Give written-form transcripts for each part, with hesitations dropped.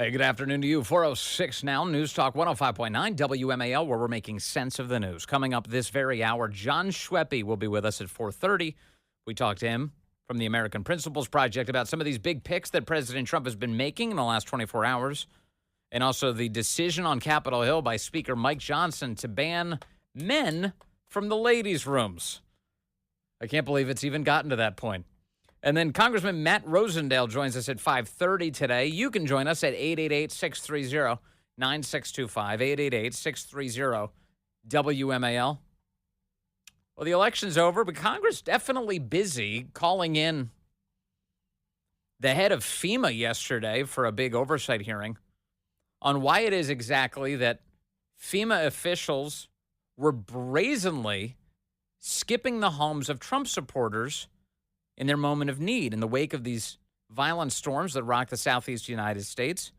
Hey, good afternoon to you. 4:06 now, News Talk 105.9 WMAL, where we're making sense of the news. Coming up this very hour, John Schweppe will be with us at 4:30. We talked to him from the American Principles Project about some of these big picks that President Trump has been making in the last 24 hours, and also the decision on Capitol Hill by Speaker Mike Johnson to ban men from the ladies' rooms. I can't believe it's even gotten to that point. And then Congressman Matt Rosendale joins us at 5:30 today. You can join us at 888-630-9625, 888-630-WMAL. Well, the election's over, but Congress definitely busy calling in the head of FEMA yesterday for a big oversight hearing on why it is exactly that FEMA officials were brazenly skipping the homes of Trump supporters in their moment of need. In the wake of these violent storms that rocked the southeast United States,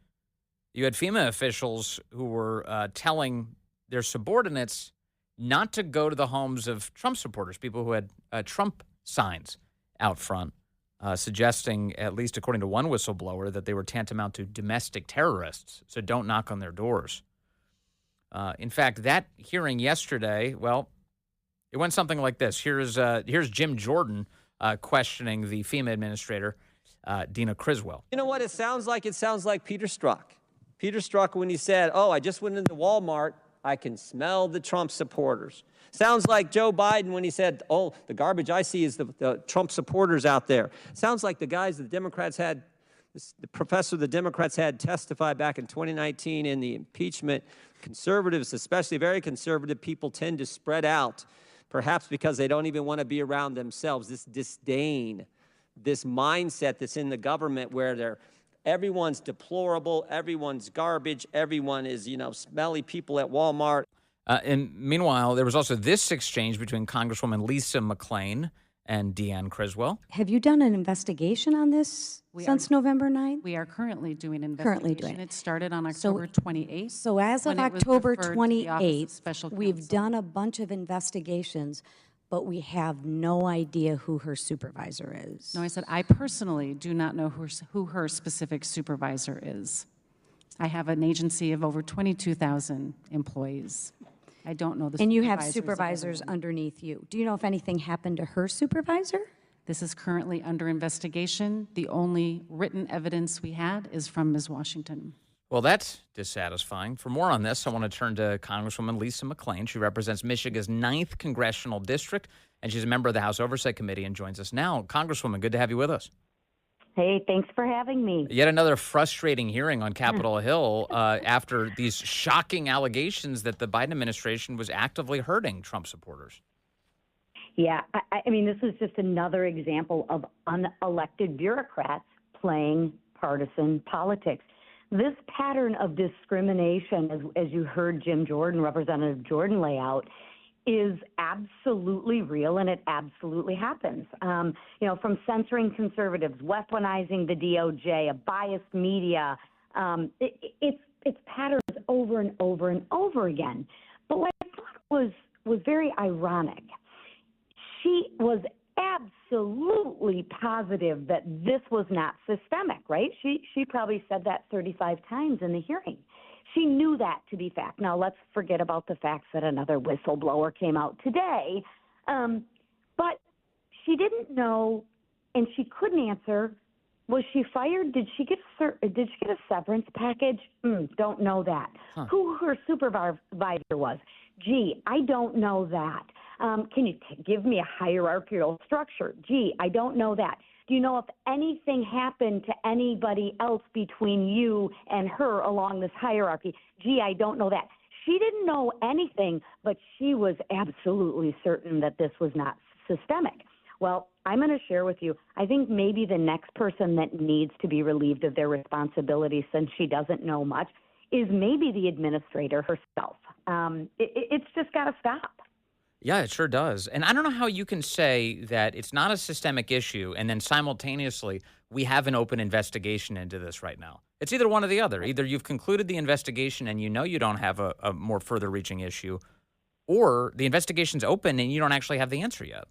you had FEMA officials who were telling their subordinates not to go to the homes of Trump supporters, people who had Trump signs out front, suggesting, at least according to one whistleblower, that they were tantamount to domestic terrorists, so don't knock on their doors. In fact, that hearing yesterday, well, it went something like this. Here's Jim Jordan questioning the FEMA administrator, Dina Criswell. You know what it sounds like? It sounds like Peter Strzok. Peter Strzok when he said, I just went into Walmart, I can smell the Trump supporters. Sounds like Joe Biden when he said, the garbage I see is the Trump supporters out there. Sounds like the guys the Democrats had, the professor the Democrats had testify back in 2019 in the impeachment. Conservatives, especially very conservative people, tend to spread out, perhaps because they don't even want to be around themselves. This disdain, this mindset that's in the government where everyone's deplorable, everyone's garbage, everyone is, smelly people at Walmart. And meanwhile, there was also this exchange between Congresswoman Lisa McClain and Deanne Criswell. Have you done an investigation on this since November 9th? We are currently doing an investigation. It started on October 28th. So as of October 28th, we've done a bunch of investigations, but we have no idea who her supervisor is. No, I said I personally do not know who her specific supervisor is. I have an agency of over 22,000 employees. I don't know the supervisors. And you have supervisors underneath you. Do you know if anything happened to her supervisor? This is currently under investigation. The only written evidence we had is from Ms. Washington. Well, that's dissatisfying. For more on this, I want to turn to Congresswoman Lisa McClain. She represents Michigan's 9th Congressional District, and she's a member of the House Oversight Committee and joins us now. Congresswoman, good to have you with us. Hey, thanks for having me. Yet another frustrating hearing on Capitol Hill after these shocking allegations that the Biden administration was actively hurting Trump supporters. Yeah, I mean, this is just another example of unelected bureaucrats playing partisan politics. This pattern of discrimination, as you heard Jim Jordan, Representative Jordan lay out, is absolutely real, and it absolutely happens. From censoring conservatives, weaponizing the DOJ, a biased media, it's patterns over and over and over again. But what I thought was very ironic, she was absolutely positive that this was not systemic, right? She probably said that 35 times in the hearing. She knew that to be fact. Now, let's forget about the facts that another whistleblower came out today. But she didn't know, and she couldn't answer, was she fired? Did she get a severance package? Don't know that. Who her supervisor was? Gee, I don't know that. Can you give me a hierarchical structure? Gee, I don't know that. Do you know if anything happened to anybody else between you and her along this hierarchy? Gee, I don't know that. She didn't know anything, but she was absolutely certain that this was not systemic. Well, I'm going to share with you, I think maybe the next person that needs to be relieved of their responsibility, since she doesn't know much, is maybe the administrator herself. It's just got to stop. Yeah, it sure does. And I don't know how you can say that it's not a systemic issue and then simultaneously we have an open investigation into this right now. It's either one or the other. Either you've concluded the investigation and you know you don't have a more further reaching issue, or the investigation's open and you don't actually have the answer yet.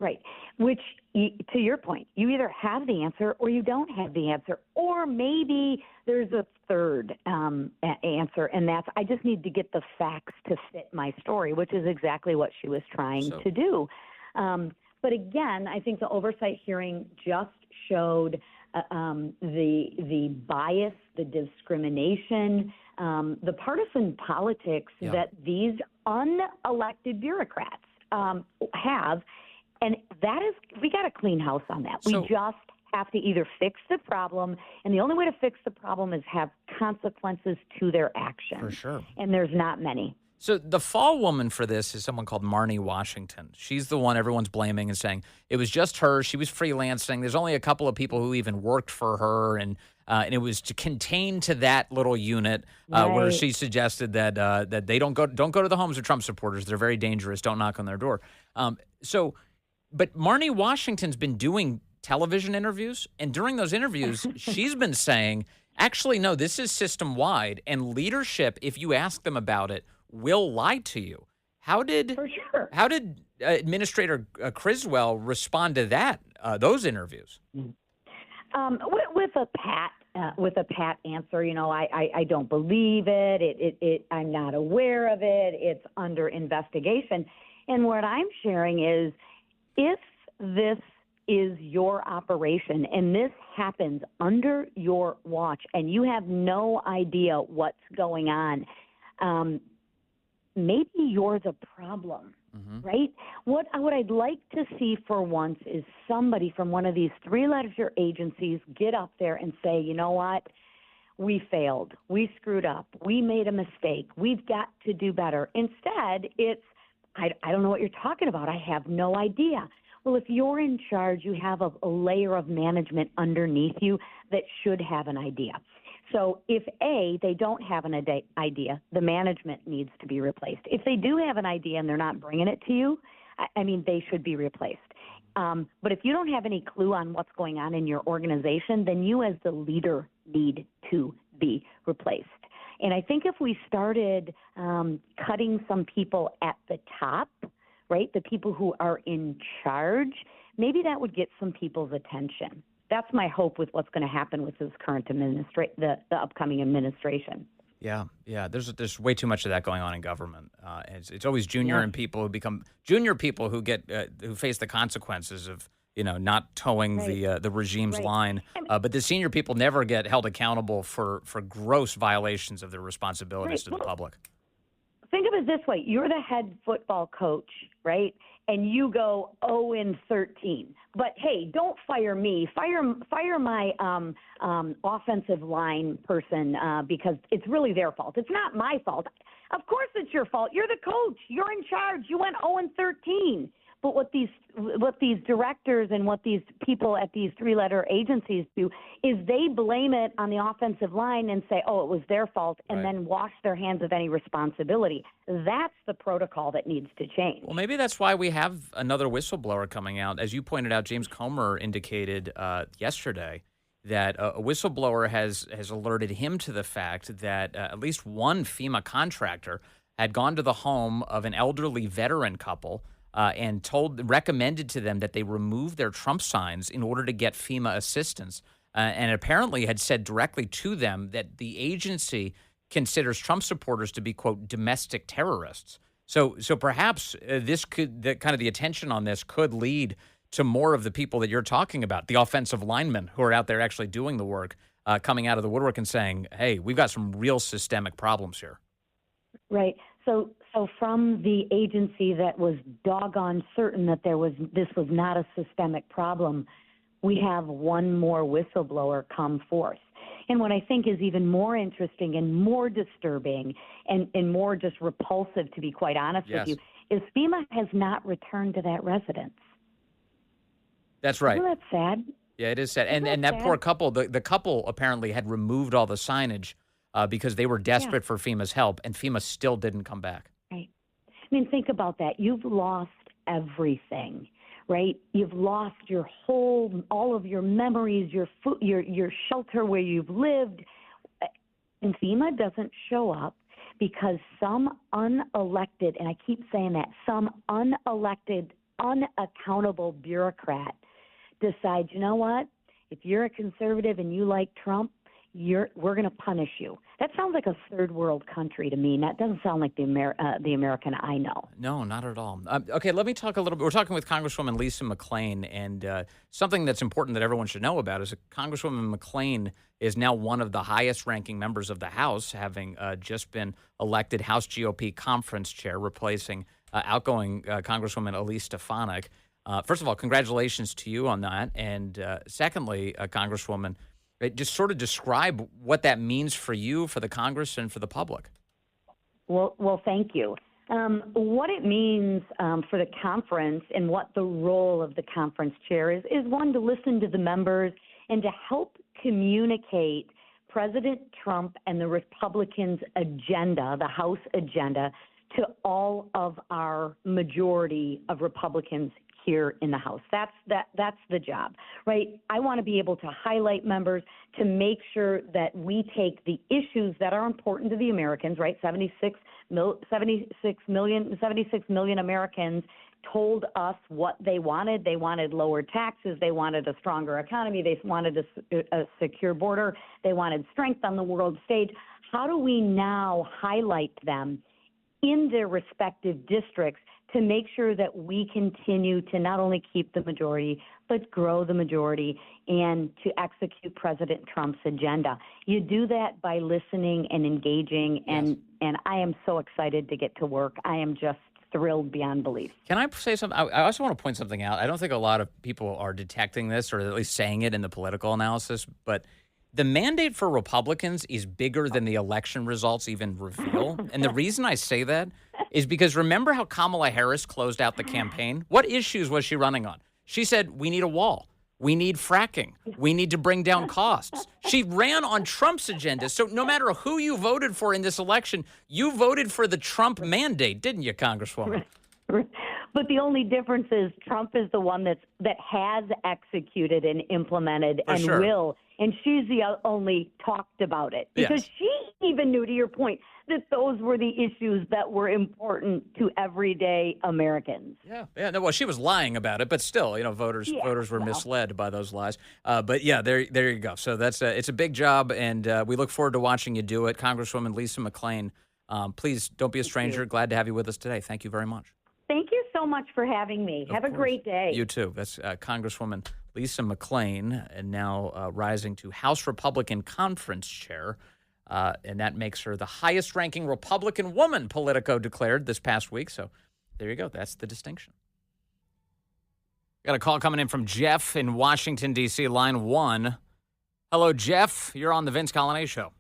Right, which to your point, you either have the answer or you don't have the answer, or maybe there's a third answer, and that's I just need to get the facts to fit my story, which is exactly what she was trying to do. But again, I think the oversight hearing just showed the bias, the discrimination, the partisan politics that these unelected bureaucrats have. And that is, we got to clean house on that. We just have to either fix the problem, and the only way to fix the problem is have consequences to their actions. For sure. And there's not many. So the fall woman for this is someone called Marnie Washington. She's the one everyone's blaming and saying it was just her. She was freelancing. There's only a couple of people who even worked for her, and it was to contain to that little unit where she suggested that that they don't go to the homes of Trump supporters. They're very dangerous. Don't knock on their door. But Marnie Washington's been doing television interviews, and during those interviews, she's been saying, actually, no, this is system-wide, and leadership, if you ask them about it, will lie to you. How did Administrator Criswell respond to that, those interviews? With a pat answer, I don't believe it. I'm not aware of it. It's under investigation. And what I'm sharing is, if this is your operation and this happens under your watch and you have no idea what's going on, maybe you're the problem, right? What I'd like to see for once is somebody from one of these three-letter agencies get up there and say, you know what? We failed. We screwed up. We made a mistake. We've got to do better. Instead, it's, I don't know what you're talking about. I have no idea. Well, if you're in charge, you have a layer of management underneath you that should have an idea. So if they don't have an idea, the management needs to be replaced. If they do have an idea and they're not bringing it to you, they should be replaced. But if you don't have any clue on what's going on in your organization, then you as the leader need to be replaced. And I think if we started cutting some people at the top, right, the people who are in charge, maybe that would get some people's attention. That's my hope with what's going to happen with this current the upcoming administration. Yeah. There's way too much of that going on in government. It's always junior people who become junior people who get who face the consequences of not towing the regime's line. But the senior people never get held accountable for gross violations of their responsibilities to the public. Think of it this way: you're the head football coach, right? And you go 0-13. But hey, don't fire me. Fire my offensive line person because it's really their fault. It's not my fault. Of course, it's your fault. You're the coach. You're in charge. You went 0-13. But what these directors and what these people at these three-letter agencies do is they blame it on the offensive line and say, oh, it was their fault, and then wash their hands of any responsibility. That's the protocol that needs to change. Well, maybe that's why we have another whistleblower coming out. As you pointed out, James Comer indicated yesterday that a whistleblower has alerted him to the fact that at least one FEMA contractor had gone to the home of an elderly veteran couple and recommended to them that they remove their Trump signs in order to get FEMA assistance, and apparently had said directly to them that the agency considers Trump supporters to be, quote, domestic terrorists. So perhaps the attention on this could lead to more of the people that you're talking about, the offensive linemen who are out there actually doing the work, coming out of the woodwork and saying, hey, we've got some real systemic problems here. Right. So from the agency that was doggone certain that this was not a systemic problem, we have one more whistleblower come forth. And what I think is even more interesting and more disturbing and more just repulsive, to be quite honest with you, is FEMA has not returned to that residence. That's right. Isn't that sad? Yeah, it is sad. And that poor couple, the couple apparently had removed all the signage because they were desperate for FEMA's help, and FEMA still didn't come back. Right. I mean, think about that. You've lost everything, right? You've lost all of your memories, your food, your shelter where you've lived. And FEMA doesn't show up because some unelected, and I keep saying that, some unelected, unaccountable bureaucrat decide, you know what? If you're a conservative and you like Trump, we're going to punish you. That sounds like a third world country to me. That doesn't sound like the American I know. No, not at all. Okay, let me talk a little bit. We're talking with Congresswoman Lisa McClain, and something that's important that everyone should know about is that Congresswoman McClain is now one of the highest-ranking members of the House, having just been elected House GOP conference chair, replacing outgoing Congresswoman Elise Stefanik. First of all, congratulations to you on that. And secondly, Congresswoman, just sort of describe what that means for you, for the Congress, and for the public. Well, thank you. What it means for the conference and what the role of the conference chair is one, to listen to the members and to help communicate President Trump and the Republicans' agenda, the House agenda, to all of our majority of Republicans here in the House. That's the job, right? I want to be able to highlight members to make sure that we take the issues that are important to the Americans, right? 76 million Americans told us what they wanted. They wanted lower taxes. They wanted a stronger economy. They wanted a secure border. They wanted strength on the world stage. How do we now highlight them in their respective districts to make sure that we continue to not only keep the majority, but grow the majority and to execute President Trump's agenda? You do that by listening and engaging, and I am so excited to get to work. I am just thrilled beyond belief. Can I say something? I also want to point something out. I don't think a lot of people are detecting this, or at least saying it in the political analysis, but the mandate for Republicans is bigger than the election results even reveal. And the reason I say that is because remember how Kamala Harris closed out the campaign? What issues was she running on? She said, we need a wall. We need fracking. We need to bring down costs. She ran on Trump's agenda. So no matter who you voted for in this election, you voted for the Trump mandate, didn't you, Congresswoman? But the only difference is Trump is the one that has executed and implemented and will. And she's the only talked about it. Because she even knew, to your point, that those were the issues that were important to everyday Americans. Yeah. No, well, she was lying about it, but still, voters were misled by those lies. But yeah, there you go. So that's it's a big job, and we look forward to watching you do it, Congresswoman Lisa McClain. Please don't be a stranger. Glad to have you with us today. Thank you very much. Thank you so much for having me. Have a great day. You too. That's Congresswoman Lisa McClain, and now rising to House Republican Conference Chair. And that makes her the highest-ranking Republican woman, Politico declared this past week. So there you go. That's the distinction. Got a call coming in from Jeff in Washington, D.C., line 1. Hello, Jeff. You're on the Vince Colonnese Show.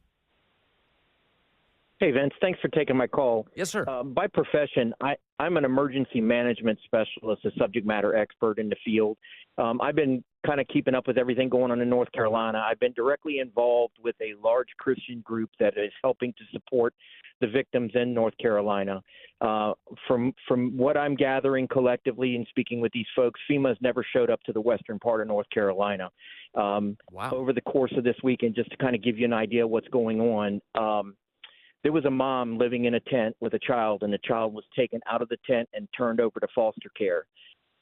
Hey, Vince. Thanks for taking my call. Yes, sir. By profession, I'm an emergency management specialist, a subject matter expert in the field. I've been kind of keeping up with everything going on in North Carolina. I've been directly involved with a large Christian group that is helping to support the victims in North Carolina. From what I'm gathering collectively and speaking with these folks, FEMA has never showed up to the western part of North Carolina. Wow. Over the course of this weekend, just to kind of give you an idea of what's going on, there was a mom living in a tent with a child, and the child was taken out of the tent and turned over to foster care.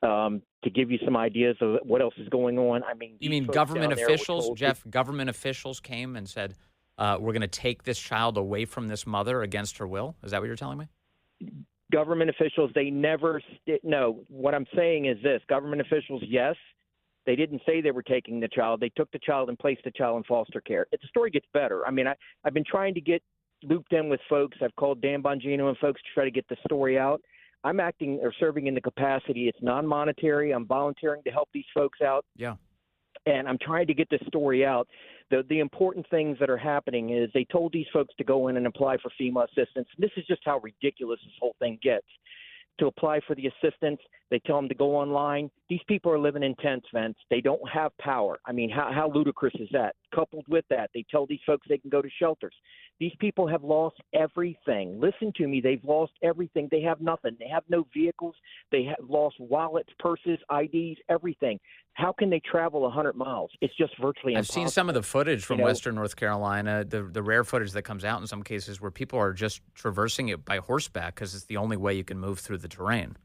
To give you some ideas of what else is going on, I mean, you mean government officials, Jeff? Government officials came and said, "We're going to take this child away from this mother against her will." Is that what you're telling me? Government officials, they never. No, what I'm saying is this: government officials, yes, they didn't say they were taking the child. They took the child and placed the child in foster care. The story gets better. I mean, I've been trying to get looped in with folks. I've called Dan Bongino and folks to try to get the story out. I'm acting or serving in the capacity. It's non-monetary. I'm volunteering to help these folks out. Yeah. And I'm trying to get this story out. The important things that are happening is they told these folks to go in and apply for FEMA assistance. This is just how ridiculous this whole thing gets. To apply for the assistance, they tell them to go online. These people are living in tents, Vince. They don't have power. I mean, how ludicrous is that? Coupled with that, they tell these folks they can go to shelters. These people have lost everything. Listen to me. They've lost everything. They have nothing. They have no vehicles. They have lost wallets, purses, IDs, everything. How can they travel 100 miles? It's just virtually impossible. I've seen some of the footage from Western North Carolina, the rare footage that comes out in some cases where people are just traversing it by horseback because it's the only way you can move through the terrain.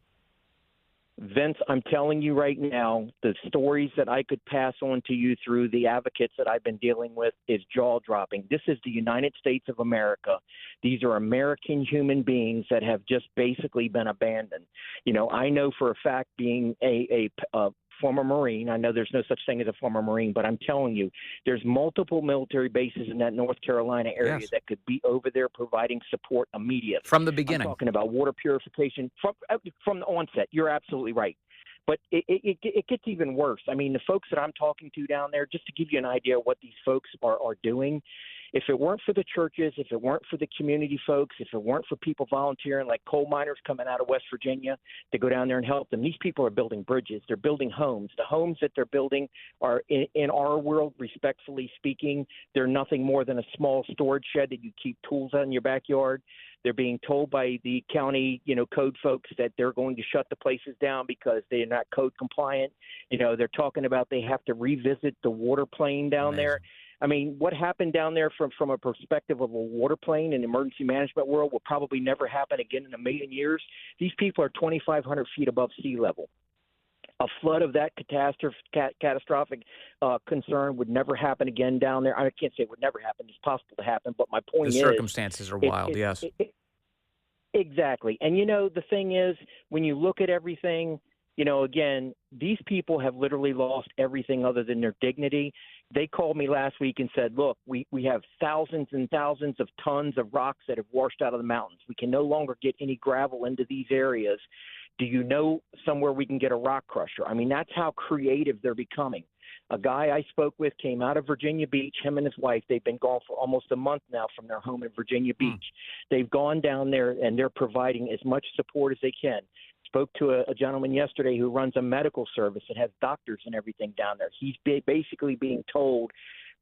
Vince, I'm telling you right now, the stories that I could pass on to you through the advocates that I've been dealing with is jaw-dropping. This is the United States of America. These are American human beings that have just basically been abandoned. You know, I know for a fact, being a former Marine, I know there's no such thing as a former Marine, but I'm telling you, there's multiple military bases in that North Carolina area that could be over there providing support immediately. From the beginning. I'm talking about water purification from the onset. You're absolutely right. But it gets even worse. I mean, the folks that I'm talking to down there, just to give you an idea of what these folks are doing, if it weren't for the churches, if it weren't for the community folks, if it weren't for people volunteering like coal miners coming out of West Virginia to go down there and help them, these people are building bridges. They're building homes. The homes that they're building are, in our world, respectfully speaking, they're nothing more than a small storage shed that you keep tools in your backyard. They're being told by the county, code folks that they're going to shut the places down because they're not code compliant. They're talking about they have to revisit the water plane down there. I mean, what happened down there from a perspective of a water plane in the emergency management world will probably never happen again in a million years. These people are 2,500 feet above sea level. A flood of that catastrophic concern would never happen again down there. I can't say it would never happen. It's possible to happen, but my point is the circumstances are wild, yes. Exactly. And, the thing is, when you look at everything, again, these people have literally lost everything other than their dignity. They called me last week and said, look, we have thousands and thousands of tons of rocks that have washed out of the mountains. We can no longer get any gravel into these areas. Do you know somewhere we can get a rock crusher? I mean, that's how creative they're becoming. A guy I spoke with came out of Virginia Beach, him and his wife. They've been gone for almost a month now from their home in Virginia Beach. They've gone down there, and they're providing as much support as they can. Spoke to a gentleman yesterday who runs a medical service and has doctors and everything down there. He's basically being told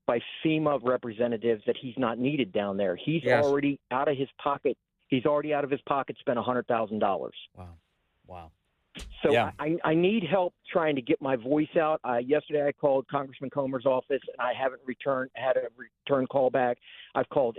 by FEMA representatives that he's not needed down there. He's already out of his pocket. He's already out of his pocket spent $100,000. Wow. So I need help trying to get my voice out. Yesterday I called Congressman Comer's office, and I haven't had a return call back. I've called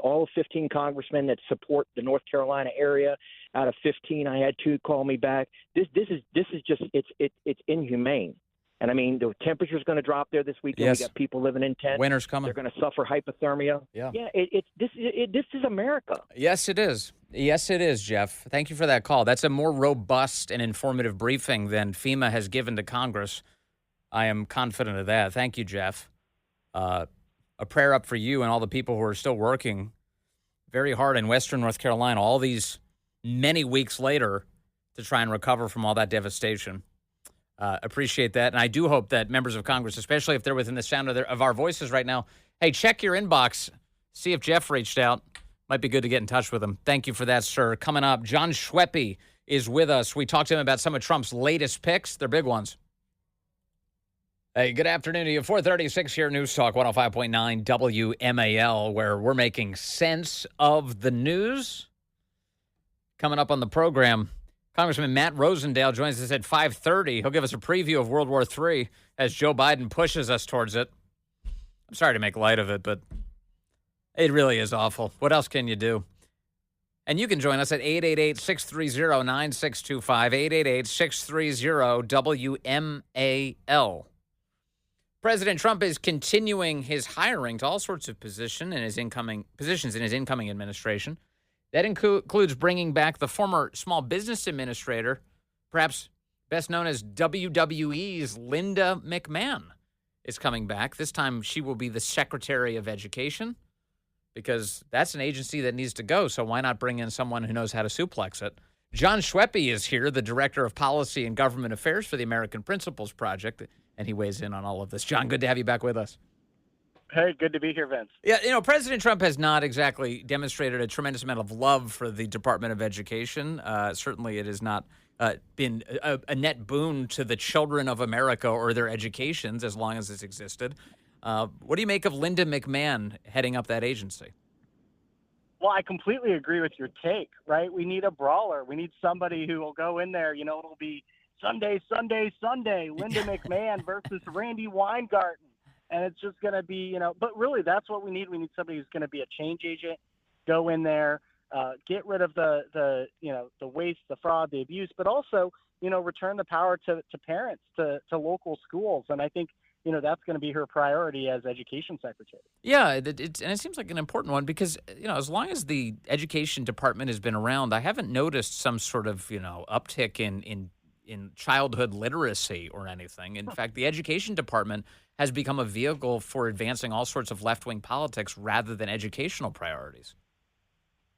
all 15 congressmen that support the North Carolina area. Out of 15, I had 2 call me back. This is just it's inhumane. And I mean, the temperature's going to drop there this weekend. Yes. We got people living in tents. Winter's coming. They're going to suffer hypothermia. This is America. Yes, it is. Yes, it is, Jeff. Thank you for that call. That's a more robust and informative briefing than FEMA has given to Congress. I am confident of that. Thank you, Jeff. A prayer up for you and all the people who are still working very hard in Western North Carolina, all these many weeks later, to try and recover from all that devastation. Appreciate that. And I do hope that members of Congress, especially if they're within the sound of our voices right now, hey, check your inbox. See if Jeff reached out. Might be good to get in touch with him. Thank you for that, sir. Coming up, John Schweppe is with us. We talked to him about some of Trump's latest picks. They're big ones. Hey, good afternoon to you. 436 here, News Talk 105.9 WMAL, where we're making sense of the news. Coming up on the program, Congressman Matt Rosendale joins us at 5:30. He'll give us a preview of World War III as Joe Biden pushes us towards it. I'm sorry to make light of it, but it really is awful. What else can you do? And you can join us at 888-630-9625, 888-630-WMAL. President Trump is continuing his hiring to all sorts of positions in his incoming administration. That includes bringing back the former small business administrator, perhaps best known as WWE's Linda McMahon, is coming back. This time she will be the Secretary of Education, because that's an agency that needs to go, so why not bring in someone who knows how to suplex it? John Schweppe is here, the Director of Policy and Government Affairs for the American Principles Project, and he weighs in on all of this. John, good to have you back with us. Hey, good to be here, Vince. Yeah, President Trump has not exactly demonstrated a tremendous amount of love for the Department of Education. Certainly it has not been a net boon to the children of America or their educations as long as it's existed. What do you make of Linda McMahon heading up that agency? Well, I completely agree with your take, right? We need a brawler. We need somebody who will go in there. It'll be Sunday, Linda McMahon versus Randy Weingarten. And it's just going to be, but really that's what we need. We need somebody who's going to be a change agent, go in there, get rid of the waste, the fraud, the abuse, but also, return the power to parents, to local schools. And I think, that's going to be her priority as education secretary. Yeah, and it seems like an important one because, as long as the education department has been around, I haven't noticed some sort of, uptick in childhood literacy or anything. In fact, the education department has become a vehicle for advancing all sorts of left-wing politics rather than educational priorities.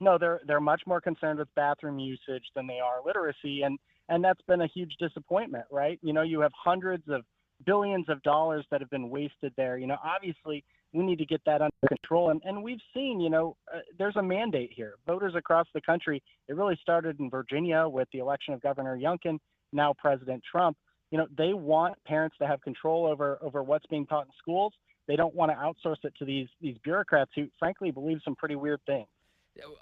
No, they're much more concerned with bathroom usage than they are literacy, and that's been a huge disappointment, right? You have hundreds of billions of dollars that have been wasted there. Obviously we need to get that under control, and we've seen, there's a mandate here. Voters across the country, it really started in Virginia with the election of Governor Youngkin, now President Trump. They want parents to have control over what's being taught in schools. They don't want to outsource it to these bureaucrats who frankly believe some pretty weird things.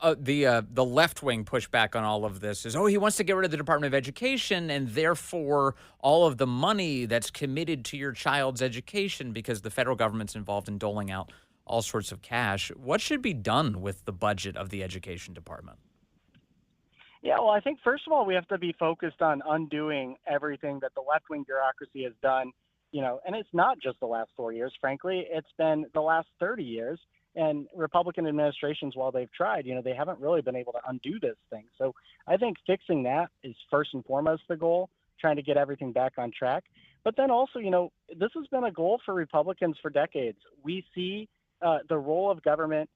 The left-wing pushback on all of this is, he wants to get rid of the Department of Education and therefore all of the money that's committed to your child's education because the federal government's involved in doling out all sorts of cash. What should be done with the budget of the Education Department? Yeah, well, I think, first of all, we have to be focused on undoing everything that the left-wing bureaucracy has done, and it's not just the last 4 years, frankly. It's been the last 30 years. And Republican administrations, while they've tried, they haven't really been able to undo this thing. So I think fixing that is first and foremost the goal, trying to get everything back on track. But then also, this has been a goal for Republicans for decades. We see the role of government,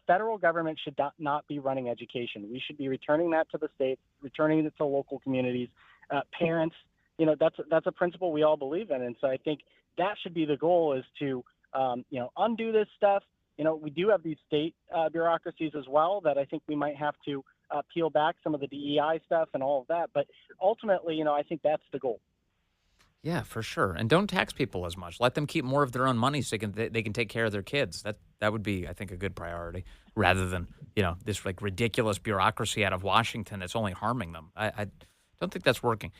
federal government should not be running education. We should be returning that to the states, returning it to local communities, parents. That's a principle we all believe in. And so I think that should be the goal, is to, undo this stuff. We do have these state bureaucracies as well that I think we might have to peel back some of the DEI stuff and all of that. But ultimately, I think that's the goal. Yeah, for sure. And don't tax people as much. Let them keep more of their own money so they can take care of their kids. That would be, I think, a good priority rather than, this ridiculous bureaucracy out of Washington that's only harming them. I don't think that's working.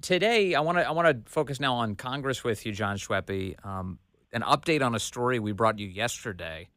Today, I want to focus now on Congress with you, John Schweppe. An update on a story we brought you yesterday.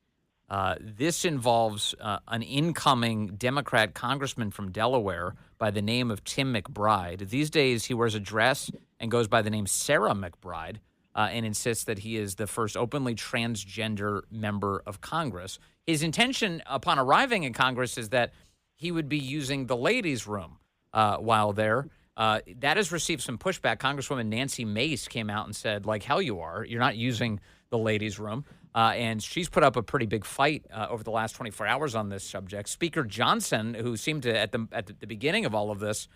This involves an incoming Democrat congressman from Delaware by the name of Tim McBride. These days, he wears a dress and goes by the name Sarah McBride and insists that he is the first openly transgender member of Congress. His intention upon arriving in Congress is that he would be using the ladies' room while there. That has received some pushback. Congresswoman Nancy Mace came out and said, like hell you are. You're not using the ladies' room. And she's put up a pretty big fight over the last 24 hours on this subject. Speaker Johnson, who seemed to, at the beginning of all of this,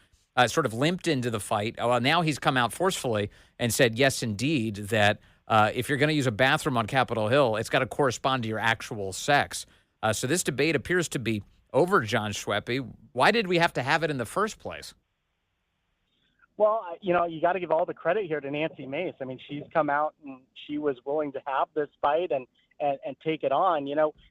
sort of limped into the fight. Well, now he's come out forcefully and said, yes, indeed, that if you're going to use a bathroom on Capitol Hill, it's got to correspond to your actual sex. So this debate appears to be over, John Schweppe. Why did we have to have it in the first place? Well, you got to give all the credit here to Nancy Mace. I mean, she's come out and she was willing to have this fight and take it on.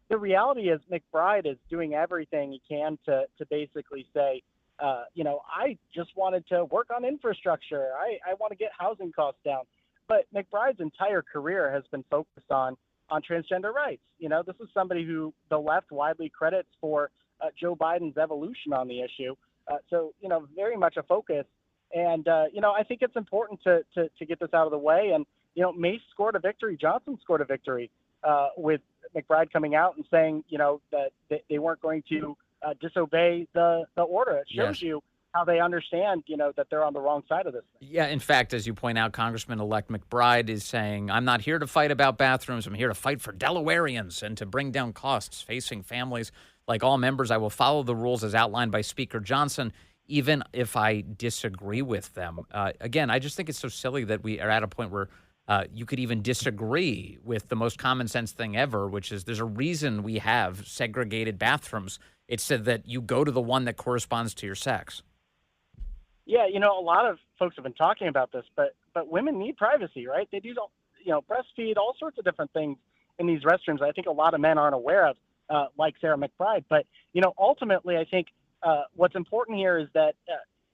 The reality is McBride is doing everything he can to basically say, I just wanted to work on infrastructure. I want to get housing costs down. But McBride's entire career has been focused on transgender rights. This is somebody who the left widely credits for Joe Biden's evolution on the issue. So, very much a focus. And, I think it's important to get this out of the way. And, Mace scored a victory. Johnson scored a victory with McBride coming out and saying, that they weren't going to disobey the order. It shows you how they understand, that they're on the wrong side of this thing. Yeah, in fact, as you point out, Congressman-elect McBride is saying, I'm not here to fight about bathrooms. I'm here to fight for Delawareans and to bring down costs facing families. Like all members, I will follow the rules as outlined by Speaker Johnson, even if I disagree with them. Again, I just think it's so silly that we are at a point where you could even disagree with the most common sense thing ever, which is there's a reason we have segregated bathrooms. It's so that you go to the one that corresponds to your sex. Yeah, a lot of folks have been talking about this, but women need privacy, right? They do, breastfeed, all sorts of different things in these restrooms. I think a lot of men aren't aware of, like Sarah McBride. But, ultimately, I think what's important here is that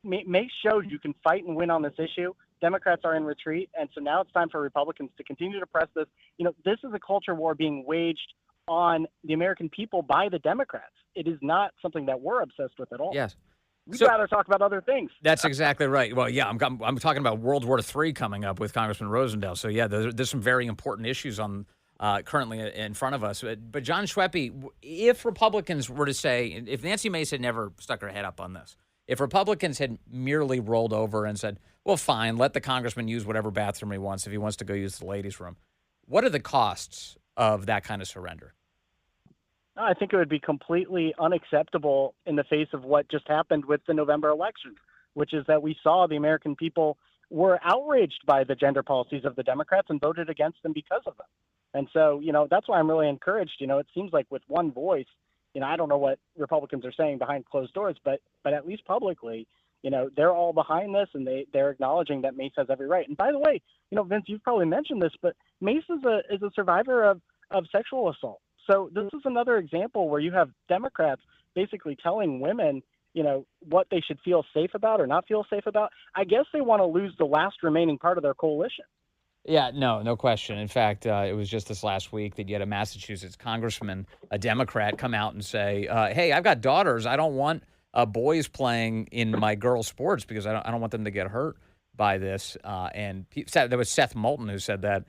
Mace showed you can fight and win on this issue. Democrats are in retreat, and so now it's time for Republicans to continue to press this. This is a culture war being waged on the American people by the Democrats. It is not something that we're obsessed with at all. Yes. We'd rather talk about other things. That's exactly right. Well, yeah, I'm talking about World War III coming up with Congressman Rosendale. So, yeah, there's some very important issues on currently in front of us. But John Schweppe, if Republicans were to say, if Nancy Mace had never stuck her head up on this, if Republicans had merely rolled over and said, well, fine, let the congressman use whatever bathroom he wants if he wants to go use the ladies' room, what are the costs of that kind of surrender? I think it would be completely unacceptable in the face of what just happened with the November election, which is that we saw the American people were outraged by the gender policies of the Democrats and voted against them because of them. And so, that's why I'm really encouraged. It seems like with one voice, I don't know what Republicans are saying behind closed doors, but at least publicly, they're all behind this, and they're acknowledging that Mace has every right. And by the way, Vince, you've probably mentioned this, but Mace is a survivor of sexual assault. So this is another example where you have Democrats basically telling women, what they should feel safe about or not feel safe about. I guess they want to lose the last remaining part of their coalition. Yeah, no question. In fact, it was just this last week that you had a Massachusetts congressman, a Democrat, come out and say, hey, I've got daughters. I don't want boys playing in my girls' sports because I don't want them to get hurt by this. And there was Seth Moulton who said that.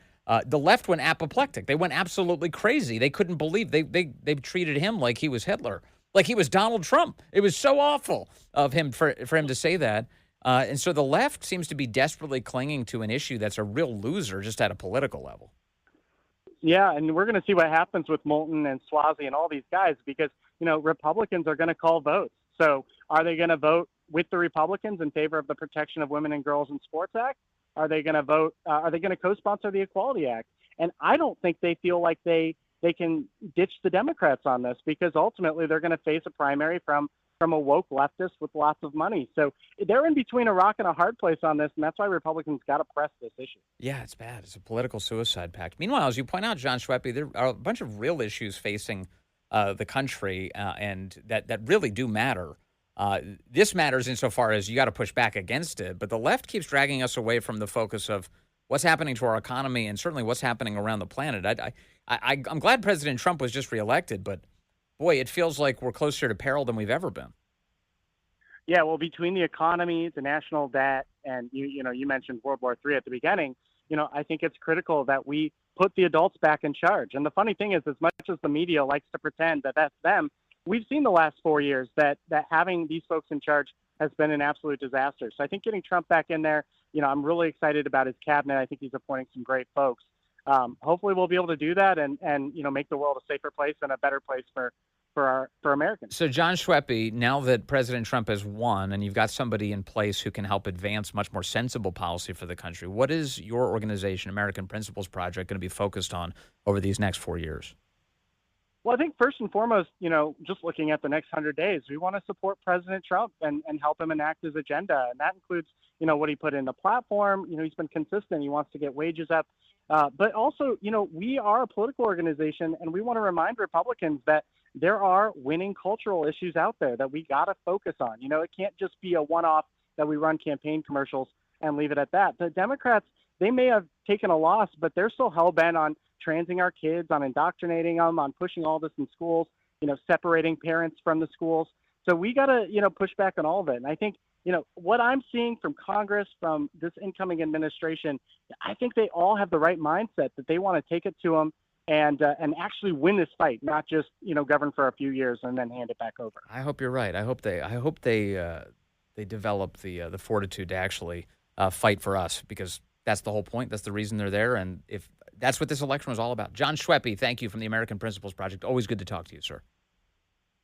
The left went apoplectic. They went absolutely crazy. They couldn't believe they treated him like he was Hitler, like he was Donald Trump. It was so awful of him for him to say that. And so the left seems to be desperately clinging to an issue that's a real loser just at a political level. Yeah, and we're going to see what happens with Moulton and Suozzi and all these guys because, Republicans are going to call votes. So are they going to vote with the Republicans in favor of the Protection of Women and Girls in Sports Act? Are they going to vote? Are they going to co-sponsor the Equality Act? And I don't think they feel like they can ditch the Democrats on this because ultimately they're going to face a primary from a woke leftist with lots of money. So they're in between a rock and a hard place on this, and that's why Republicans got to press this issue. Yeah, it's bad. It's a political suicide pact. Meanwhile, as you point out, John Schweppe, there are a bunch of real issues facing the country and that really do matter. This matters insofar as you got to push back against it, but the left keeps dragging us away from the focus of what's happening to our economy and certainly what's happening around the planet. I'm glad President Trump was just reelected, but boy, it feels like we're closer to peril than we've ever been. Yeah, well, between the economy, the national debt, and you mentioned World War III at the beginning, I think it's critical that we put the adults back in charge. And the funny thing is, as much as the media likes to pretend that that's them, we've seen the last 4 years that having these folks in charge has been an absolute disaster. So I think getting Trump back in there, I'm really excited about his cabinet. I think he's appointing some great folks. Hopefully we'll be able to do that and make the world a safer place and a better place for Americans. So John Schweppe, now that President Trump has won and you've got somebody in place who can help advance much more sensible policy for the country, what is your organization, American Principles Project, going to be focused on over these next 4 years? Well, I think first and foremost, just looking at the next 100 days, we want to support President Trump and help him enact his agenda. And that includes, what he put in the platform. He's been consistent. He wants to get wages up. But also, we are a political organization, and we want to remind Republicans that there are winning cultural issues out there that we got to focus on. It can't just be a one-off that we run campaign commercials and leave it at that. The Democrats, they may have taken a loss, but they're still hell-bent on transing our kids, on indoctrinating them, on pushing all this in schools, separating parents from the schools. So we got to, push back on all of it. And I think, what I'm seeing from Congress, from this incoming administration, I think they all have the right mindset that they want to take it to them and actually win this fight, not just, govern for a few years and then hand it back over. I hope you're right. I hope they develop the fortitude to actually fight for us, because that's the whole point. That's the reason they're there. And if that's what this election was all about. John Schweppe, thank you, from the American Principles Project. Always good to talk to you, sir.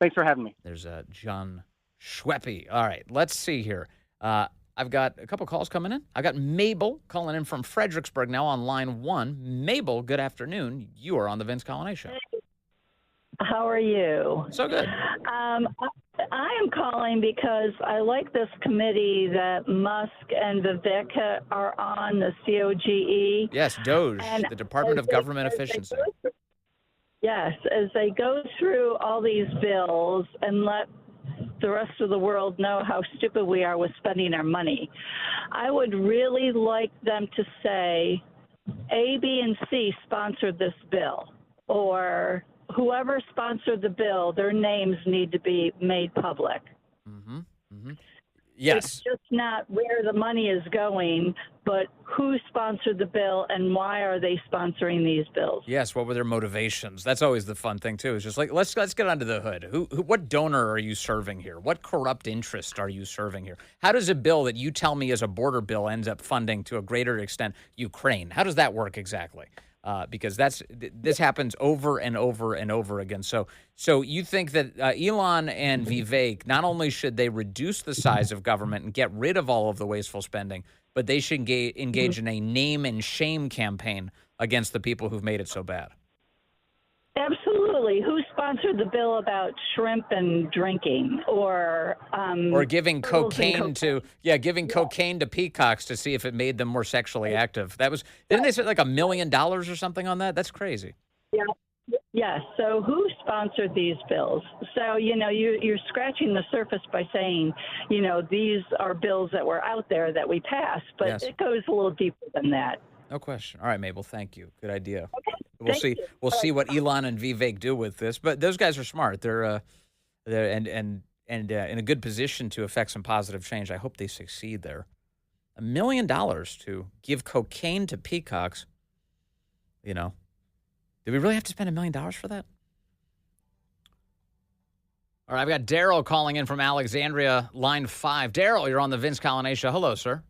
Thanks for having me. There's John Schweppe. All right, let's see here. I've got a couple calls coming in. I've got Mabel calling in from Fredericksburg now on line 1. Mabel, good afternoon. You are on the Vince Colonnade Show. How are you? So good. I am calling because I like this committee that Musk and Vivek are on, the COGE. Yes, DOGE, the Department of Government Efficiency. Yes, as they go through all these bills and let the rest of the world know how stupid we are with spending our money, I would really like them to say A, B, and C sponsored this bill, or whoever sponsored the bill, their names need to be made public. Yes. It's just not where the money is going, but who sponsored the bill and why are they sponsoring these bills? Yes, what were their motivations? That's always the fun thing too. It's just like let's get under the hood. What donor are you serving here? What corrupt interest are you serving here? How does a bill that you tell me is a border bill ends up funding to a greater extent Ukraine? How does that work exactly? Because this happens over and over and over again. So you think that Elon and Vivek, not only should they reduce the size of government and get rid of all of the wasteful spending, but they should engage in a name and shame campaign against the people who've made it so bad. Absolutely. Who sponsored the bill about shrimp and drinking, or giving cocaine to cocaine to peacocks to see if it made them more sexually active? Didn't they say like $1 million or something on that? That's crazy. Yeah. Yes. So who sponsored these bills? So, you're scratching the surface by saying, these are bills that were out there that we passed, but Yes. It goes a little deeper than that. No question. All right, Mabel, thank you. Good idea. Okay. We'll see what Elon and Vivek do with this. But those guys are smart. They're in a good position to affect some positive change. I hope they succeed there. $1 million to give cocaine to peacocks. Do we really have to spend $1 million for that? All right, I've got Daryl calling in from Alexandria, line 5. Daryl, you're on the Vince Colonnade Show. Hello, sir.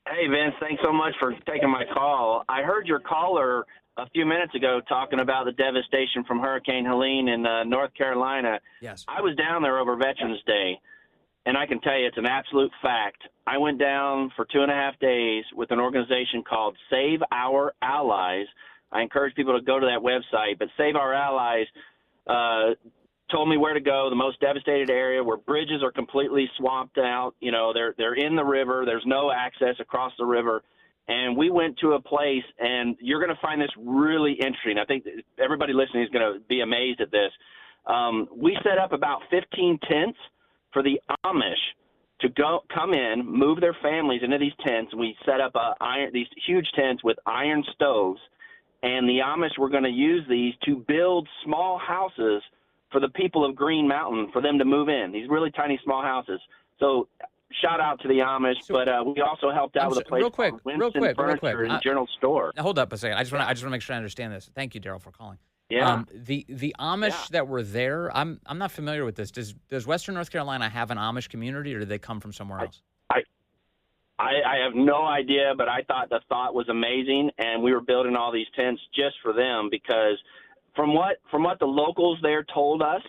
Hey, Vince, thanks so much for taking my call. I heard your caller a few minutes ago talking about the devastation from Hurricane Helene in North Carolina. Yes. I was down there over Veterans Day, and I can tell you it's an absolute fact. I went down for 2.5 days with an organization called Save Our Allies. I encourage people to go to that website, but Save Our Allies told me where to go, the most devastated area where bridges are completely swamped out. They're in the river. There's no access across the river. And we went to a place, and you're going to find this really interesting. I think everybody listening is going to be amazed at this. We set up about 15 tents for the Amish to come in, move their families into these tents. We set up these huge tents with iron stoves, and the Amish were going to use these to build small houses for the people of Green Mountain, for them to move in, these really tiny small houses. So shout out to the Amish, but we also helped out with a place called Winston Furniture and General Store. Now, hold up a second. I just want to make sure I understand this. Thank you, Daryl, for calling. Yeah. The Amish that were there, I'm not familiar with this. Does Western North Carolina have an Amish community, or do they come from somewhere else? I have no idea, but I thought the thought was amazing, and we were building all these tents just for them because from what the locals there told us,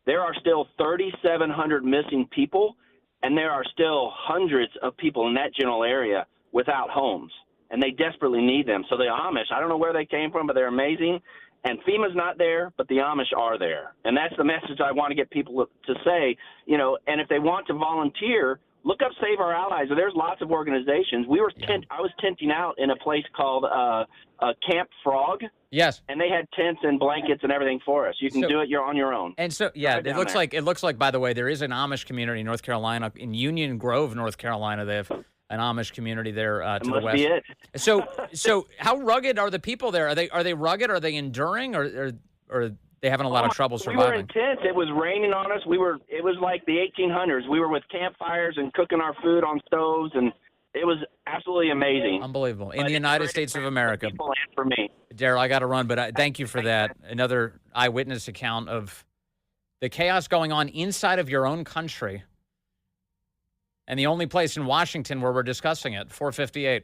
there are still 3,700 missing people, and there are still hundreds of people in that general area without homes, and they desperately need them. So the Amish, I don't know where they came from, but they're amazing. And FEMA's not there, but the Amish are there. And that's the message I want to get people to say, and if they want to volunteer, look up Save Our Allies. There's lots of organizations. I was tenting out in a place called Camp Frog. Yes. And they had tents and blankets and everything for us. You can do it. You're on your own. And so, yeah, it looks like, by the way, there is an Amish community in North Carolina. In Union Grove, North Carolina, they have an Amish community there to the west. Be it. So how rugged are the people there? Are they rugged? Are they enduring? Or they having a lot of trouble surviving? We were intense. It was raining on us. It was like the 1800s. We were with campfires and cooking our food on stoves, and it was absolutely amazing. Unbelievable. In the United States of America. For people and for me. Daryl, I got to run, but thank you for that. Another eyewitness account of the chaos going on inside of your own country, and the only place in Washington where we're discussing it. 4:58.